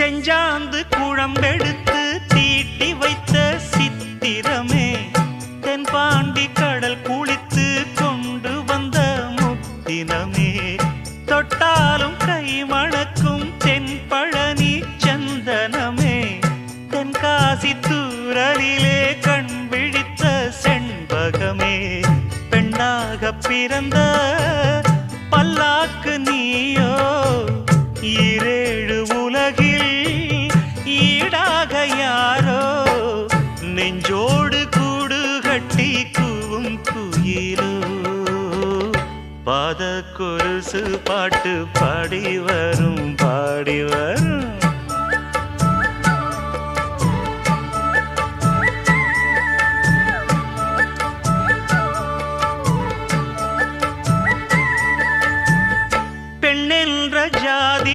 செஞ்சாந்து குழம்பெடுத்து தீட்டி வைத்த சித்திரமே தென்பாண்டி கடல் குளித்து கொண்டு வந்த முத்தினமே தொட்டாலும் கை மணக்கும் தென்பழனி சந்தனமே தென்காசி தூரலிலே கண் விழித்த செண்பகமே பெண்ணாக பிறந்த பல்லாக்கு நீயோ ஈரேழு உலகில் ஈடாக யாரோ நெஞ்சோடு கூடு கட்டி கூவும் குயிலோ பாத கொலுசு பாட்டு பாடி வரும்